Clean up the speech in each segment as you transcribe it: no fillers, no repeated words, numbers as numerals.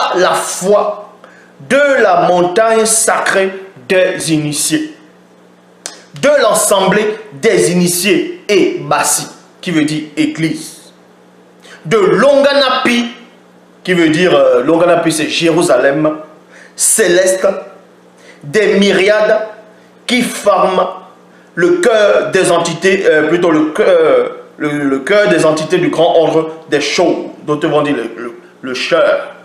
par la foi de la montagne sacrée des initiés, de l'assemblée des initiés et Bassi, qui veut dire église, de Longanapi, qui veut dire, Longanapi c'est Jérusalem, céleste, des myriades qui forment le cœur des entités, plutôt le cœur des entités du grand ordre des choses, d'autres vont dire le cœur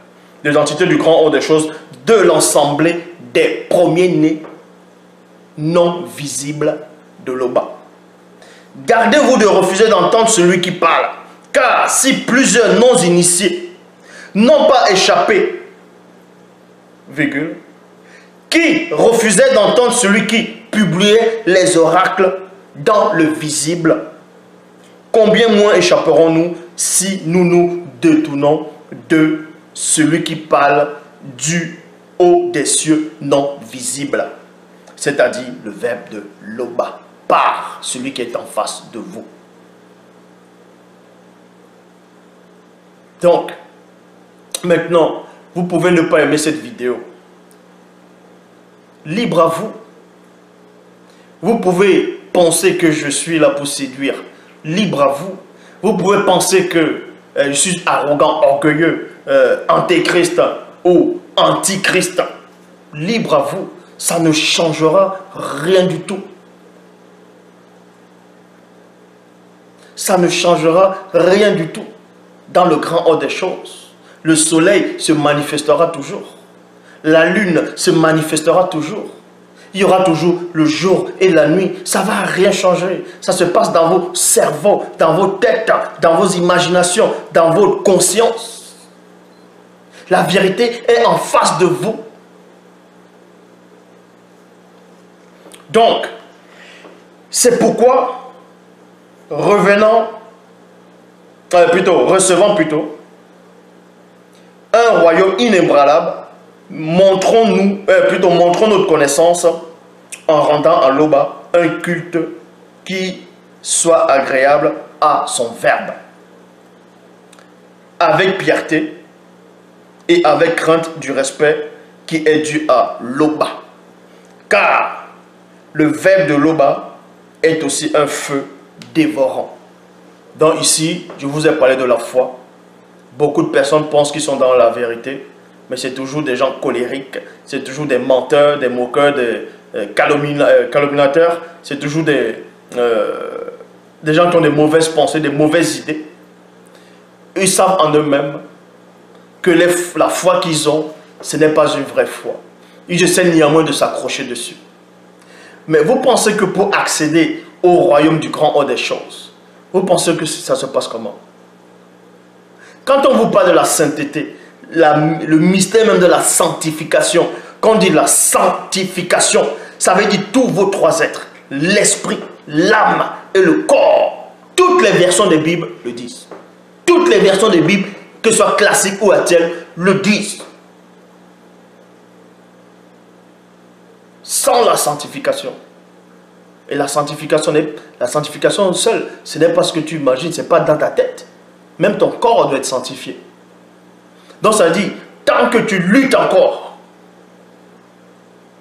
des entités du grand ordre des choses, de l'assemblée des premiers-nés non visibles de l'Oba. Gardez-vous de refuser d'entendre celui qui parle, car si plusieurs non-initiés n'ont pas échappé, virgule, qui refusait d'entendre celui qui publiait les oracles dans le visible, combien moins échapperons-nous si nous nous détournons de celui qui parle du haut des cieux non visibles, c'est-à-dire le verbe de l'Oba, par celui qui est en face de vous. Donc, maintenant, vous pouvez ne pas aimer cette vidéo. Libre à vous. Vous pouvez penser que je suis là pour séduire. Libre à vous. Vous pouvez penser que je suis arrogant, orgueilleux, antéchrist ou antichrist. Libre à vous. Ça ne changera rien du tout. Ça ne changera rien du tout. Dans le grand ordre des choses, le soleil se manifestera toujours. La lune se manifestera toujours. Il y aura toujours le jour et la nuit. Ça ne va rien changer. Ça se passe dans vos cerveaux, dans vos têtes, dans vos imaginations, dans votre conscience. La vérité est en face de vous. Donc, c'est pourquoi, recevant un royaume inébranlable, montrons notre connaissance en rendant à l'Oba un culte qui soit agréable à son verbe, avec fierté et avec crainte du respect qui est dû à l'Oba. Car le verbe de l'Oba est aussi un feu dévorant. Donc ici, je vous ai parlé de la foi. Beaucoup de personnes pensent qu'ils sont dans la vérité, mais c'est toujours des gens colériques, c'est toujours des menteurs, des moqueurs, des calomniateurs, c'est toujours des gens qui ont des mauvaises pensées, des mauvaises idées. Ils savent en eux-mêmes que la foi qu'ils ont, ce n'est pas une vraie foi. Ils essaient néanmoins de s'accrocher dessus. Mais vous pensez que pour accéder au royaume du grand ordre des choses, vous pensez que ça se passe comment? Quand on vous parle de la sainteté, le mystère même de la sanctification, quand on dit la sanctification, ça veut dire tous vos trois êtres, l'esprit, l'âme et le corps. Toutes les versions des Bibles le disent. Toutes les versions des Bibles, que ce soit classiques ou actuelles, le disent. Sans la sanctification. Et la sanctification seule, ce n'est pas ce que tu imagines, ce n'est pas dans ta tête. Même ton corps doit être sanctifié. Donc ça dit, tant que tu luttes encore,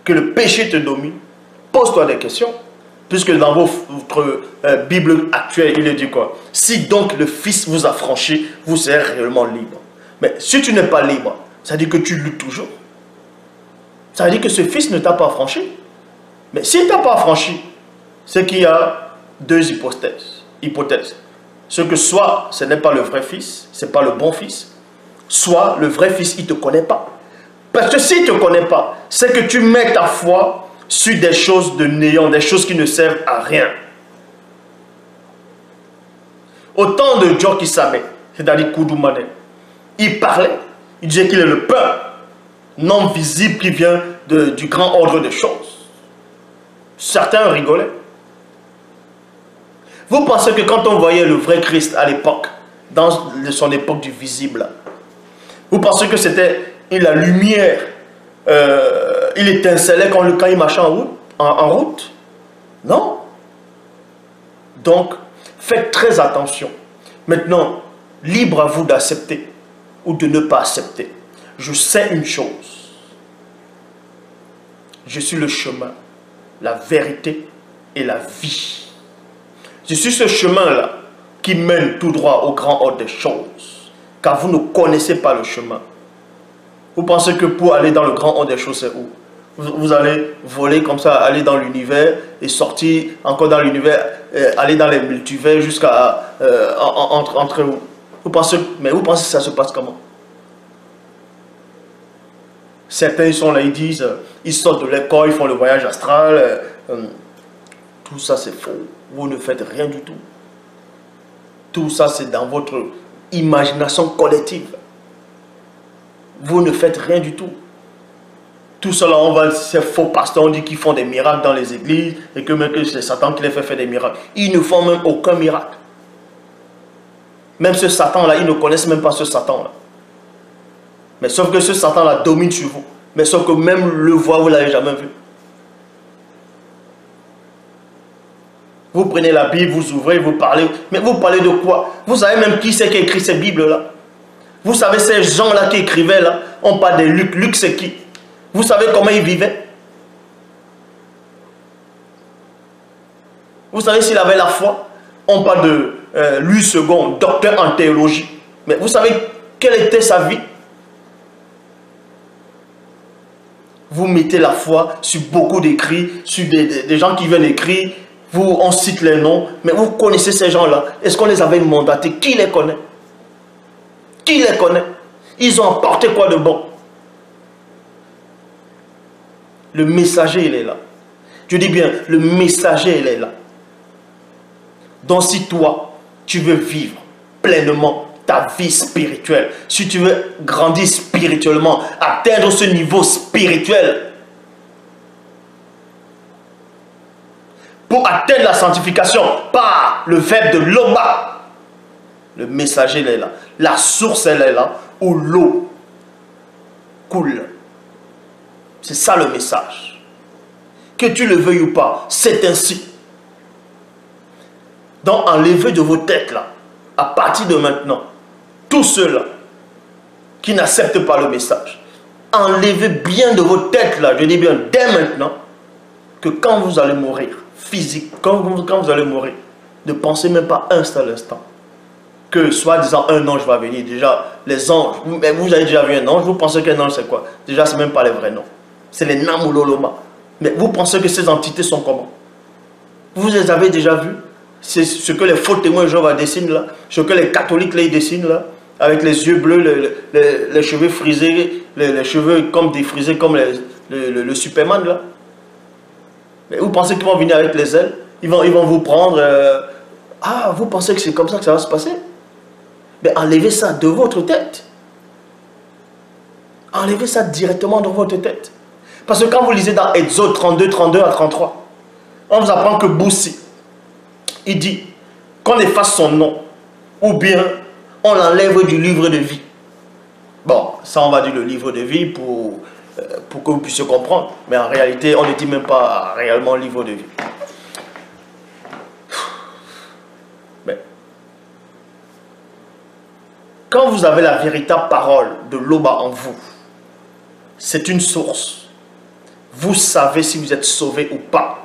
que le péché te domine, pose-toi des questions. Puisque dans votre Bible actuelle, il est dit quoi? Si donc le Fils vous a franchi, vous serez réellement libre. Mais si tu n'es pas libre, ça dit que tu luttes toujours. Ça veut dire que ce Fils ne t'a pas franchi. Mais s'il ne t'a pas franchi, c'est qu'il y a deux hypothèses. Ce que soit ce n'est pas le vrai Fils, ce n'est pas le bon Fils, soit le vrai Fils, il ne te connaît pas. Parce que s'il ne te connaît pas, c'est que tu mets ta foi sur des choses de néant, des choses qui ne servent à rien. Autant de Joe qui savait, c'est-à-dire Koudoumane, il parlait, il disait qu'il est le pain non visible qui vient du grand ordre des choses. Certains rigolaient. Vous pensez que quand on voyait le vrai Christ à l'époque, dans son époque du visible, vous pensez que c'était la lumière, il étincelait quand il marchait en route? Non. Donc, faites très attention. Maintenant, libre à vous d'accepter ou de ne pas accepter. Je sais une chose. Je suis le chemin, la vérité et la vie. Je suis ce chemin-là qui mène tout droit au grand ordre des choses. Car vous ne connaissez pas le chemin. Vous pensez que pour aller dans le grand ordre des choses, c'est où? Vous allez voler comme ça, aller dans l'univers et sortir encore dans l'univers, aller dans les multivers jusqu'à entre vous. Mais vous pensez que ça se passe comment? Certains ils sont là, ils disent, ils sortent de l'école, ils font le voyage astral. Tout ça c'est faux. Vous ne faites rien du tout. Tout ça c'est dans votre imagination collective. Vous ne faites rien du tout. Tout cela, on va, ces faux pasteurs, on dit qu'ils font des miracles dans les églises et que même que c'est Satan qui les fait faire des miracles. Ils ne font même aucun miracle. Même ce Satan-là, ils ne connaissent même pas ce Satan-là. Mais sauf que ce Satan-là domine sur vous. Mais sauf que même le voir, vous ne l'avez jamais vu. Vous prenez la Bible, vous ouvrez, vous parlez. Mais vous parlez de quoi? Vous savez même qui c'est qui a écrit ces Bibles-là? Vous savez ces gens-là qui écrivaient là? On parle de Luc. Luc c'est qui? Vous savez comment ils vivaient? Vous savez s'il avait la foi? On parle de Louis II, docteur en théologie. Mais vous savez quelle était sa vie? Vous mettez la foi sur beaucoup d'écrits, sur des gens qui viennent écrire. On cite les noms, mais vous connaissez ces gens-là. Est-ce qu'on les avait mandatés? Qui les connaît? Qui les connaît? Ils ont apporté quoi de bon? Le messager, il est là. Je dis bien, le messager, il est là. Donc si toi, tu veux vivre pleinement ta vie spirituelle, si tu veux grandir spirituellement, atteindre ce niveau spirituel, pour atteindre la sanctification par le verbe de Loba, le messager, il est là. La source, elle est là, où l'eau coule. C'est ça le message. Que tu le veuilles ou pas, c'est ainsi. Donc, enlevez de vos têtes là, à partir de maintenant, tous ceux-là qui n'acceptent pas le message, enlevez bien de vos têtes là, je dis bien dès maintenant, que quand vous allez mourir, physique, quand vous allez mourir, ne pensez même pas un seul instant que soi-disant un ange va venir. Déjà, les anges, mais vous avez déjà vu un ange, vous pensez qu'un ange c'est quoi? Déjà, c'est même pas les vrais noms. C'est les Namuloloma. Mais vous pensez que ces entités sont comment? Vous les avez déjà vus? C'est ce que les faux témoins de Jéhovah dessinent là, ce que les catholiques là, ils dessinent là, avec les yeux bleus, les cheveux frisés, les cheveux comme défrisés comme le Superman là. Mais vous pensez qu'ils vont venir avec les ailes? Ils vont vous prendre. Ah, vous pensez que c'est comme ça que ça va se passer? Mais enlevez ça de votre tête. Enlevez ça directement dans votre tête. Parce que quand vous lisez dans Exode 32, 32 à 33, on vous apprend que Boussi, il dit qu'on efface son nom, ou bien on l'enlève du livre de vie. Bon, ça on va dire le livre de vie pour que vous puissiez comprendre. Mais en réalité, on ne dit même pas réellement livre de vie. Mais, quand vous avez la véritable parole de Loba en vous, c'est une source. Vous savez si vous êtes sauvé ou pas.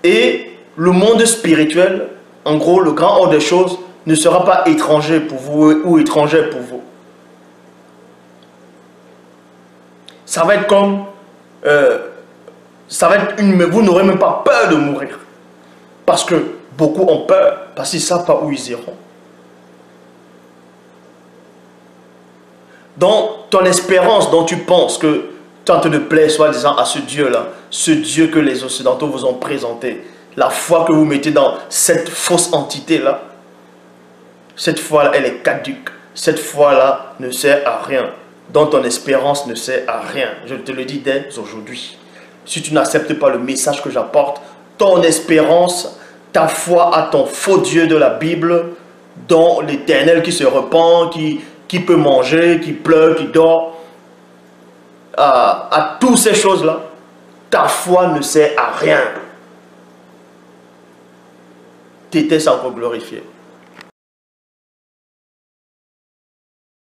Et le monde spirituel, en gros, le grand ordre des choses, ne sera pas étranger pour vous ou étranger pour vous. Ça va être comme... vous n'aurez même pas peur de mourir. Parce que beaucoup ont peur, parce qu'ils ne savent pas où ils iront. Donc, ton espérance dont tu penses que tente de plaire soi-disant à ce Dieu-là, ce Dieu que les Occidentaux vous ont présenté, la foi que vous mettez dans cette fausse entité-là, cette foi-là, elle est caduque. Cette foi-là ne sert à rien. Donc ton espérance ne sert à rien. Je te le dis dès aujourd'hui. Si tu n'acceptes pas le message que j'apporte, ton espérance, ta foi à ton faux Dieu de la Bible, dont l'Éternel qui se repent, qui peut manger, qui pleure, qui dort, à toutes ces choses-là, ta foi ne sert à rien. T'étais encore glorifié.